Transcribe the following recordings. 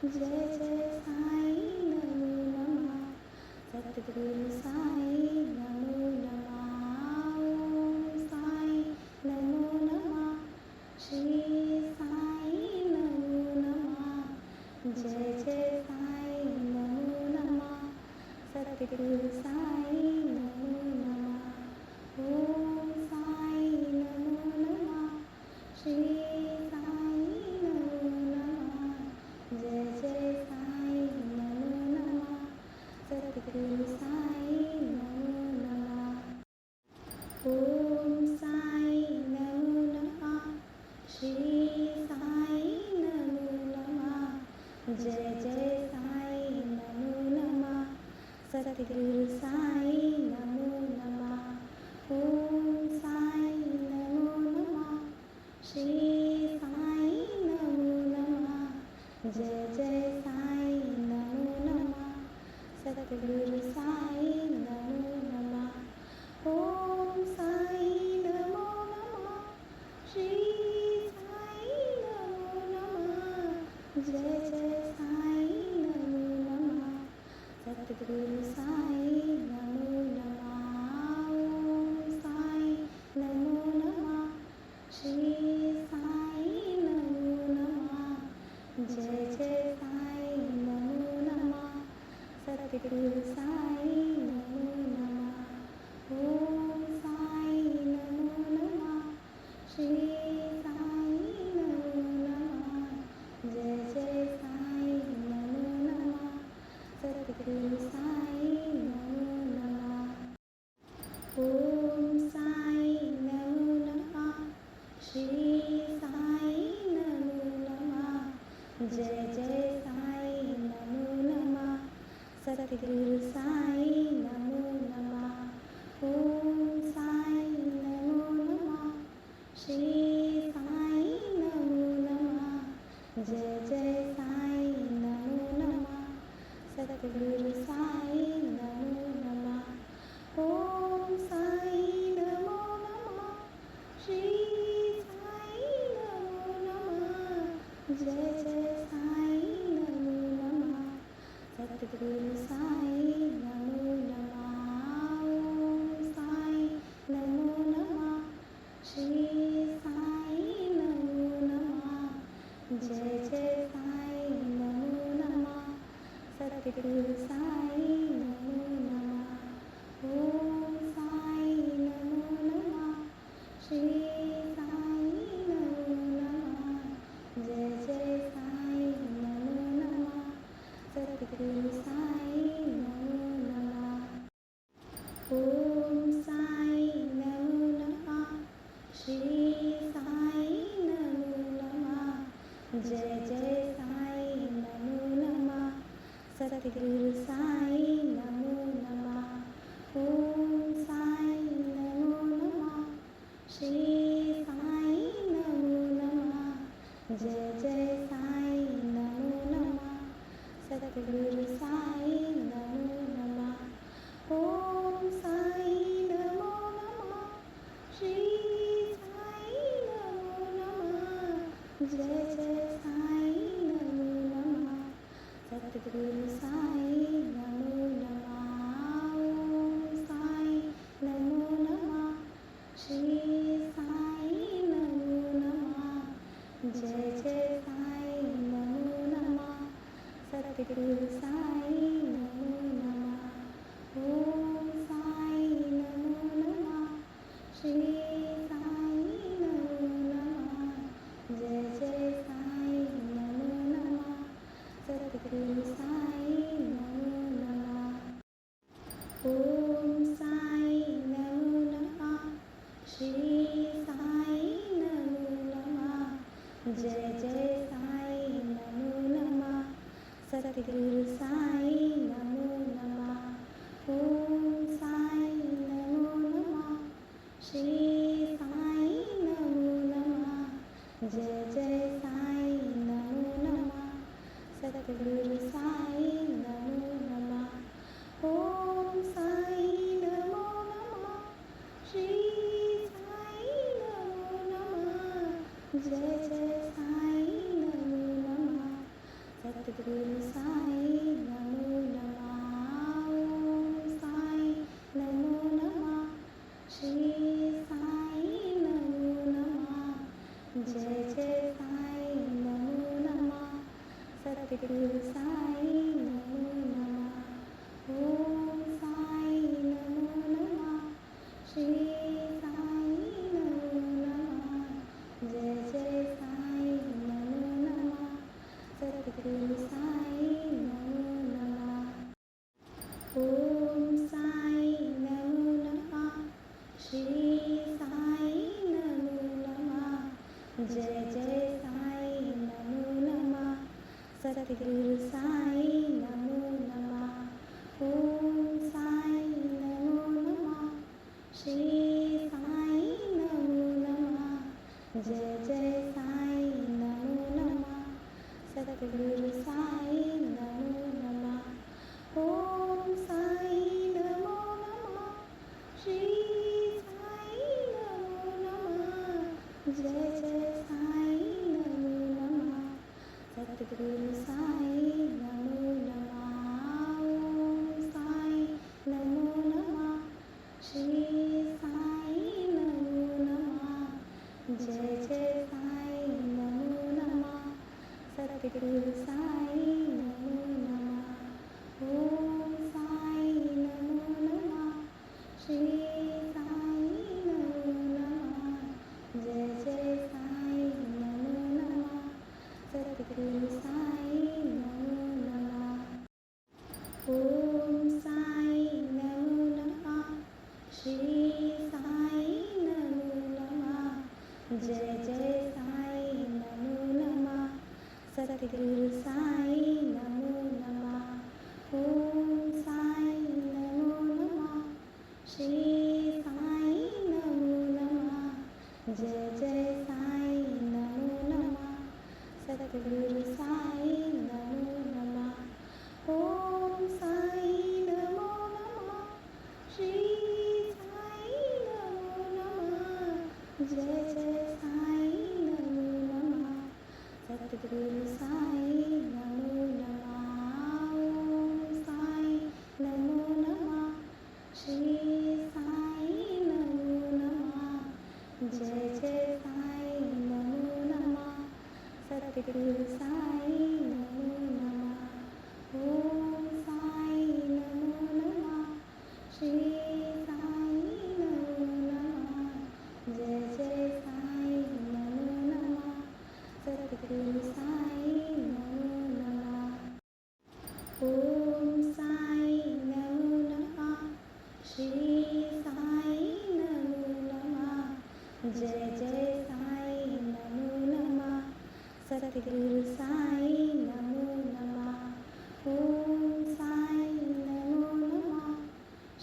जय जय साई नमो नमः। सद्गुरु साई नमो नमः। ओम साई नमो नमः। श्री साई नमो नमः। जय जय साई नमो नमः। सद्गुरु साई नमो नमः। ओम साई नमो नमः। श्री साई नमो नमः। जय जय साई नमो नमः। सद्गुरु साई नमो नमः। ओम साई नमो नमः। श्री साई नमो नमः। जय जय साई नमो नमः। सद्गुरु साई नमो नमः। ओम साई नमो नमः। श्री साई नमो नमः। जय जय साई नमो नमः। सद्गुरु साई नमो नमः। ओम साई नमो नमः। श्री साई नमो नमः। जय जय साई नमो नमः। सद्गुरु साई नमो नमः। ओम साई नमो नमः। श्री साई नमो नमः। जय जय साई नमो नमः। सद्गुरु साई नमो नमः। ओम साई नमो नमः। श्री साई नमो नमः। जय जय साई नमो नमः। सद्गुरु साई नमो नमः। ओम साई नमो नमः। श्री साई नमो नमः। जय जय साई नमो नमः। सद्गुरु साई नमो नमः। ओम साई नमो नमः। श्री साई नमो नमः। जय जय साई नमो नमः। सद्गुरु साई नमो नमः। ओम साई नमो नमः। श्री साई नमो नमः। जय जय साई नमो नमः। सद्गुरु साई नमो नमः। ओम साई नमो नमः। श्री साई नमो नमः। जय जय साई नमो नमः। सद्गुरु साई नमो नमः। ओम साई नमो नमः। श्री साई नमो नमः। जय जय साई नमो नमः। सद्गुरु साई नमो नमः। ओम साई नमो नमः। श्री साई नमो नमः। जय जय साई नमो नमः। सद्गुरु साई नमो नमः। ओम साई नमो नमः। श्री साई नमो नमः। जय जय साई नमो नमः। सद्गुरु साई नमो नमः। ओम साई नमो नमः। श्री साई नमो नमः। जय जय साई नमो नमः। सद्गुरु साई नमो नमः। ओम साई नमो नमः। श्री साई नमो नमः। जय जय साई नमो नमः। सद्गुरु साई नमो नमः। ओम साई नमो नमः। श्री साई नमो नमः। जय जय साई नमो नमः। सद्गुरु साई नमो नमः। ओम साई नमो नमः। श्री साई नमो नमः। जय जय साई नमो नमः। सद्गुरु साई नमो नमः। ओम साई नमो नमः। श्री साई नमो नमः। जय जय साई नमो नमः। सद्गुरु साई नमो नमः। ओम साई नमो नमः। श्री साई नमो नमः। जय जय साई नमो नमः। सद्गुरु साई नमो नमः। ओम साई नमो नमः। श्री साई नमो नमः। जय जय साई नमो नमः। सद्गुरु साई नमो नमः। ओम साई नमो नमः। श्री साई नमो नमः। जय जय साई नमो नमः। सद्गुरु साई नमो नमः। ओम साई नमो नमः। श्री साई नमो नमः। जय जय साई नमो नमः। सद्गुरु साई नमो नमः। ओम साई नमो नमः। श्री साई नमो नमः। जय जय साई नमो नमः। सद्गुरु साई नमो नमः। ओम साई नमो नमः। श्री साई नमो नमः। जय जय साई नमो नमः। सद्गुरु साई नमो नमः। ओम साई नमो नमः। श्री साई नमो नमः। जय जय साई नमो नमः। सद्गुरु साई नमो नमः। ओम साई नमो नमः। श्री साई नमो नमः। जय जय साई नमो नमः। सद्गुरु साई नमो नमः। ओम साई नमो नमः। श्री साई नमो नमः। जय जय साई नमो नमः। सद्गुरु साई नमो नमः। ओम साई नमो नमः। श्री साई नमो नमः। जय जय साई नमो नमः। सद्गुरु साई नमो नमः। ओम साई नमो नमः। श्री साई नमो नमः। जय जय साई नमो नमः। सद्गुरु साई नमो नमः। ओम साई नमो नमः। श्री साई नमो नमः। जय जय साई नमो नमः। सद्गुरु साई नमो नमः। ओम साई नमो नमः। श्री साई नमो नमः। जय जय साई नमो नमः। सद्गुरु साई नमो नमः। ओम साई नमो नमः। श्री साई नमो नमः। जय जय साई नमो नमः। सद्गुरु साई नमो नमः। ओम साई नमो नमः।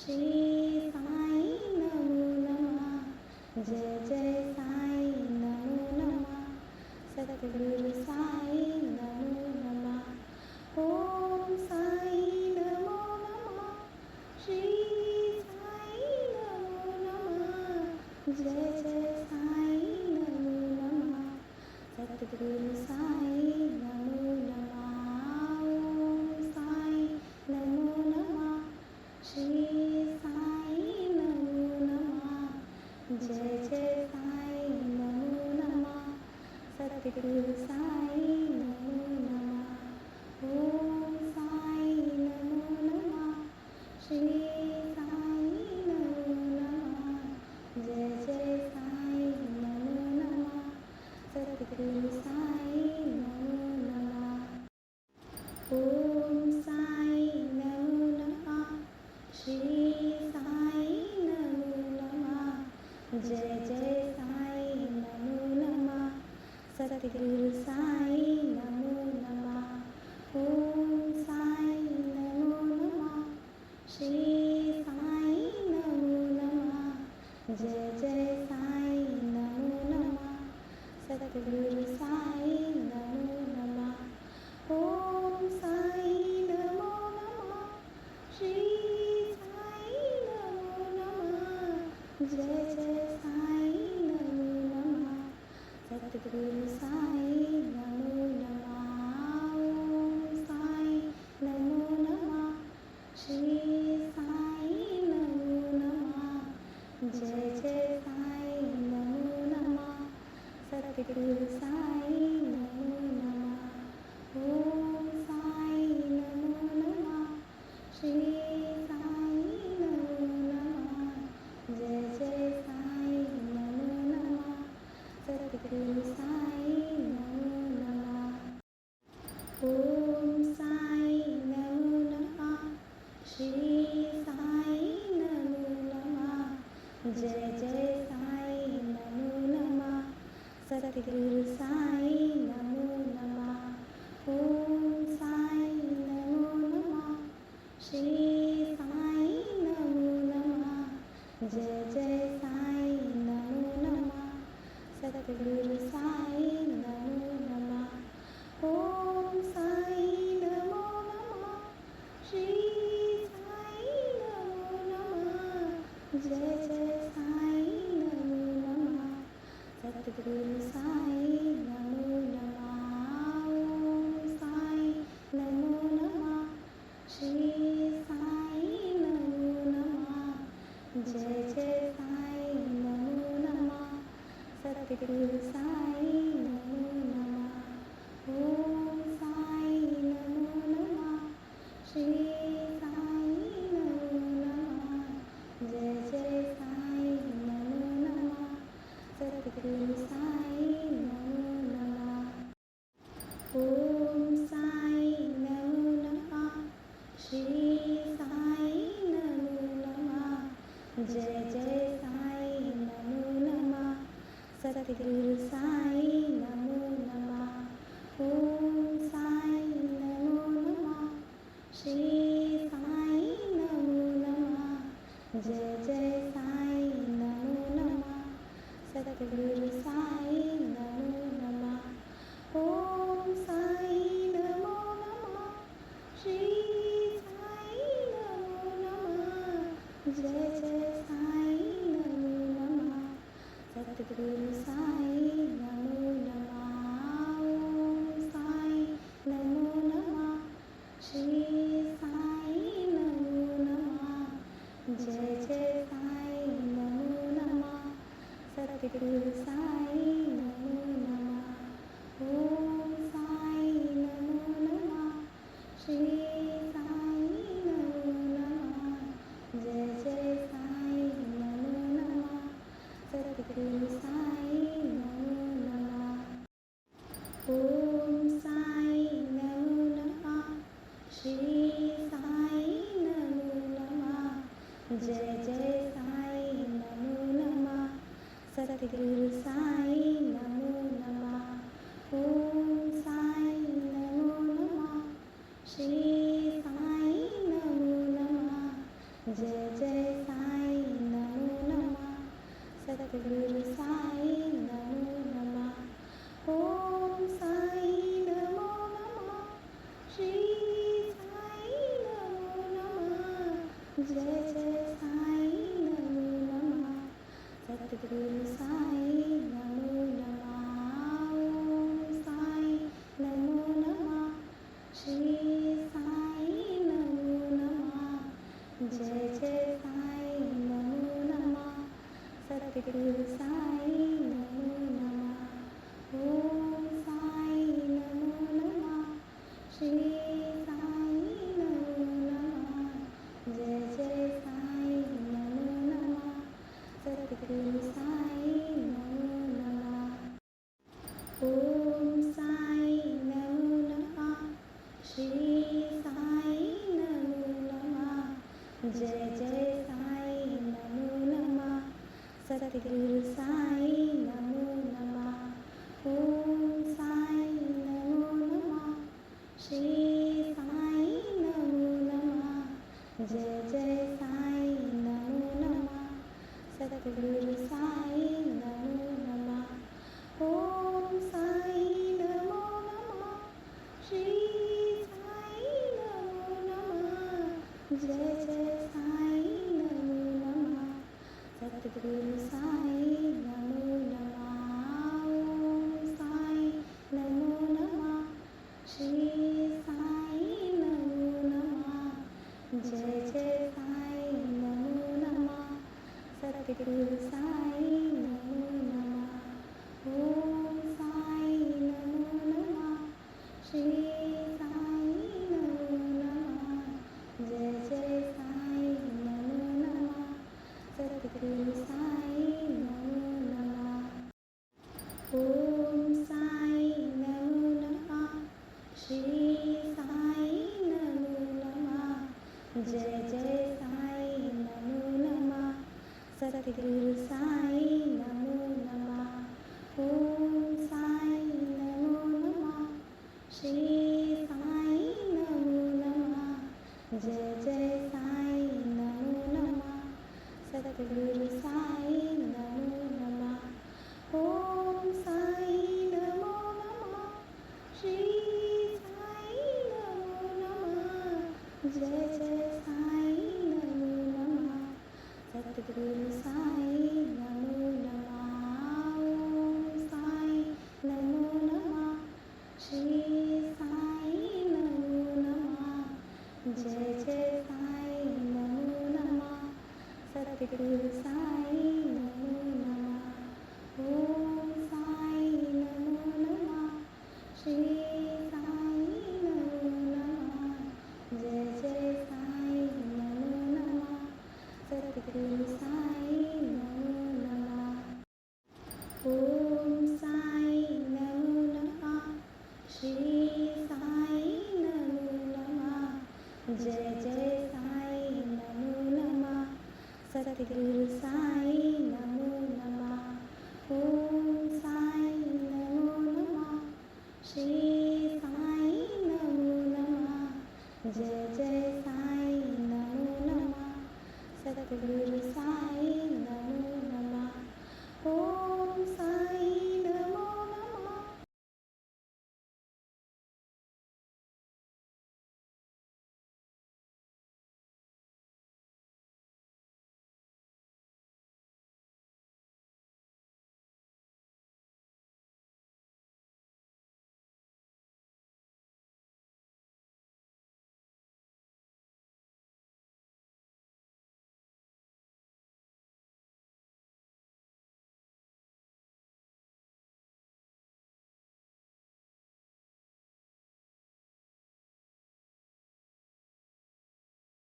श्री साई नमो नमः। जय जय साई नमो नमः। सद्गुरु साई नमो नमः। ओम साई नमो नमः। श्री साई नमो नमः। जय जय साई नमो नमः। सद्गुरु साई नमो नमः। ओम साई नमो नमः। श्री साई नमो नमः। जय जय साई नमो नमः। सद्गुरु साई नमो नमः। ओम साई नमो नमः। श्री साई नमो नमः। जय जय साई नमो नमः। सद्गुरु साई नमो नमः। ओम साई नमो नमः। श्री साई नमो नमः। जय जय साई नमो नमः। सद्गुरु साई नमो नमः। ओम साई नमो नमः। श्री साई नमो नमः। जय जय साई नमो नमः। सद्गुरु साई नमो नमः। ओम साई नमो नमः। श्री साई नमो नमः। जय जय साई नमो नमः। सद्गुरु साई सद्गुरु साई नमो नमः। ओम साई नमो नमः। श्री साई नमो नमः। जय जय साई नमो नमः। सद्गुरु साई नमो नमः। ओम साई नमो नमः। श्री साई नमो नमः। जय जय साई नमो नमः। सद्गुरु साई नमो नमः। ओम साई नमो नमः। श्री साई नमो नमः। जय जय साई नमो नमः। सद्गुरु साई नमो नमः। ओम साई नमो नमः। श्री साई नमो नमः। जय जय साई नमो नमः। सद्गुरु साई नमो नमः। ओम साई नमो नमः। श्री साई नमो नमः। जय जय साई नमो नमः। सद्गुरु साई नमो नमः। ओम साई नमो नमः। श्री साई नमो नमः। जय जय साई नमो नमः। सद्गुरु साई नमो नमः। ओम साई नमो नमः। श्री साई नमो नमः। जय जय साई नमो नमः। सद्गुरु साई नमो नमः। ओम साई नमो नमः। श्री साई नमो नमः। जय जय साई नमो नमः। सद्गुरु साई नमो नमः। ओम साई नमो नमः। श्री साई नमो नमः। जय जय साई नमो नमः। सद्गुरु साई नमो नमः। ओम साई नमो नमः। श्री साई नमो नमः। जय जय साई नमो नमः। सद्गुरु साई नमो नमः। ओम साई नमो नमः। श्री साई नमो नमः। जय जय साई नमो नमः। सद्गुरु साई नमो नमः। ओम साई नमो नमः। श्री साई नमो नमः। जय जय साई नमो नमः। सद्गुरु साई नमो नमः। ओम साई नमो नमः। श्री साई नमो नमः। जय जय साई नमो नमः। सद्गुरु साई नमो नमः। ओम साई नमो नमः। श्री साई नमो नमः। जय जय साई नमो नमः। सद्गुरु साई नमो नमः। ओम साई नमो नमः। श्री साई नमो नमः। जय जय साई नमो नमः। सद्गुरु साई नमो नमः। ओम साई नमो नमः। श्री साई नमो नमः। जय जय साई नमो नमः। सद्गुरु साई नमो नमः। ओम साई नमो नमः। श्री साई नमो नमः। जय जय साई नमो नमः। सद्गुरु साई नमो नमः। ओम साई नमो नमः। श्री साई नमो नमः। जय जय साई नमो नमः। सद्गुरु साई नमो नमः। ओम साई नमो नमः। श्री साई नमो नमः। जय जय साई नमो नमः। सद्गुरु साई नमो नमः। ओम साई नमो नमः। श्री साई नमो नमः। जय जय साई नमो नमः। सद्गुरु साई नमो नमः। ओम साई जय जय साई नमो नमः सतगुरु साई नमो नमः ओम साई नमो नमः श्री साई नमो नमः जय जय साई नमो नमः सतगुरु साई नमो नमः ओम साई नमो नमः श्री साई नमो नमः जय जय साई नमो नमः सतगुरु साई नमो नमः ओम साई नमो नमः श्री साई नमो नमः जय जय साई नमो नमः सतगुरु साई नमो नमः ओम साई नमो नमः श्री साई नमो नमः जय जय